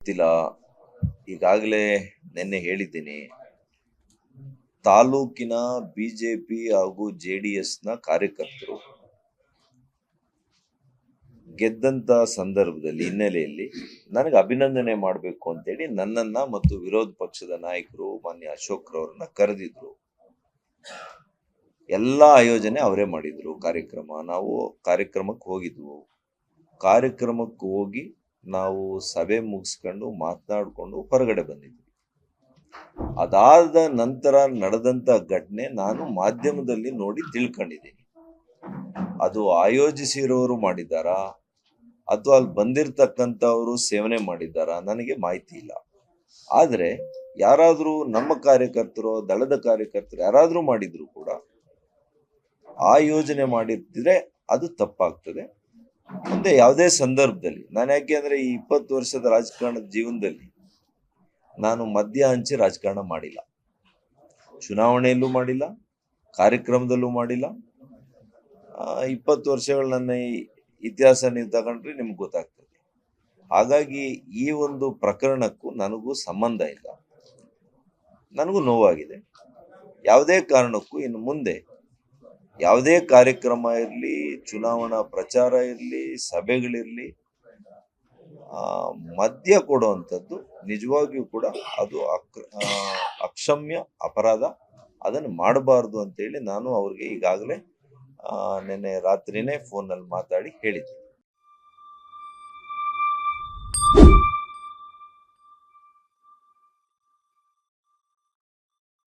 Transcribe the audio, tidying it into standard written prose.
ಗೊತ್ತಿಲ್ಲ. ಈಗಾಗಲೇ ನಿನ್ನೆ ಹೇಳಿದ್ದೀನಿ. ತಾಲೂಕಿನ ಬಿಜೆಪಿ ಹಾಗೂ ಜೆಡಿಎಸ್ನ ಕಾರ್ಯಕರ್ತರು ಗೆದ್ದಂತ ಸಂದರ್ಭದಲ್ಲಿ ಹಿನ್ನೆಲೆಯಲ್ಲಿ ನನಗೆ ಅಭಿನಂದನೆ ಮಾಡಬೇಕು ಅಂತೇಳಿ ನನ್ನನ್ನ ಮತ್ತು ವಿರೋಧ ಪಕ್ಷದ ನಾಯಕರು ಮಾನ್ಯ ಅಶೋಕ್ ರವರನ್ನ ಕರೆದಿದ್ರು. ಎಲ್ಲ ಆಯೋಜನೆ ಅವರೇ ಮಾಡಿದ್ರು. ನಾವು ಕಾರ್ಯಕ್ರಮಕ್ಕೆ ಹೋಗಿದ್ವು. ಕಾರ್ಯಕ್ರಮಕ್ಕೆ ಹೋಗಿ ನಾವು ಸಭೆ ಮುಗಿಸ್ಕೊಂಡು ಮಾತನಾಡಿಕೊಂಡು ಹೊರಗಡೆ ಬಂದಿದ್ವಿ. ಅದಾದ ನಂತರ ನಡೆದಂತ ಘಟನೆ ನಾನು ಮಾಧ್ಯಮದಲ್ಲಿ ನೋಡಿ ತಿಳ್ಕೊಂಡಿದ್ದೀನಿ. ಅದು ಆಯೋಜಿಸಿರೋರು ಮಾಡಿದ್ದಾರಾ ಅಥವಾ ಅಲ್ಲಿ ಬಂದಿರತಕ್ಕಂಥವರು ಸೇವನೆ ಮಾಡಿದ್ದಾರಾ ನನಗೆ ಮಾಹಿತಿ ಇಲ್ಲ. ಆದರೆ ಯಾರಾದರೂ ನಮ್ಮ ಕಾರ್ಯಕರ್ತರು, ದಳದ ಕಾರ್ಯಕರ್ತರು ಯಾರಾದರೂ ಮಾಡಿದ್ರು ಕೂಡ ಆ ಯೋಜನೆ ಮಾಡಿದ್ರೆ ಅದು ತಪ್ಪಾಗ್ತದೆ. ಮುಂದೆ ಯಾವುದೇ ಸಂದರ್ಭದಲ್ಲಿ ನಾನು ಯಾಕೆ ಅಂದ್ರೆ ಈ 20 ವರ್ಷದ ರಾಜಕಾರಣದ ಜೀವನದಲ್ಲಿ ನಾನು ಮದ್ಯ ಹಂಚಿ ರಾಜಕಾರಣ ಮಾಡಿಲ್ಲ. ಚುನಾವಣೆಯಲ್ಲೂ ಮಾಡಿಲ್ಲ, ಕಾರ್ಯಕ್ರಮದಲ್ಲೂ ಮಾಡಿಲ್ಲ. 20 ವರ್ಷಗಳ ನನ್ನ ಇತಿಹಾಸ ನೀವು ತಗೊಂಡ್ರೆ ನಿಮ್ಗೆ ಗೊತ್ತಾಗ್ತದೆ. ಹಾಗಾಗಿ ಈ ಒಂದು ಪ್ರಕರಣಕ್ಕೂ ನನಗೂ ಸಂಬಂಧ ಇಲ್ಲ. ನನಗೂ ನೋವಾಗಿದೆ. ಯಾವುದೇ ಕಾರಣಕ್ಕೂ ಇನ್ನು ಮುಂದೆ ಯಾವುದೇ ಕಾರ್ಯಕ್ರಮ ಇರಲಿ, ಚುನಾವಣಾ ಪ್ರಚಾರ ಇರಲಿ, ಸಭೆಗಳಿರಲಿ, ಮದ್ಯ ಕೊಡುವಂಥದ್ದು ನಿಜವಾಗಿಯೂ ಕೂಡ ಅದು ಅಕ್ಷಮ್ಯ ಅಪರಾಧ. ಅದನ್ನು ಮಾಡಬಾರ್ದು ಅಂತೇಳಿ ನಾನು ಅವ್ರಿಗೆ ಈಗಾಗಲೇ ನಿನ್ನೆ ರಾತ್ರಿನೇ ಫೋನಲ್ಲಿ ಮಾತಾಡಿ ಹೇಳಿದ್ದೆ.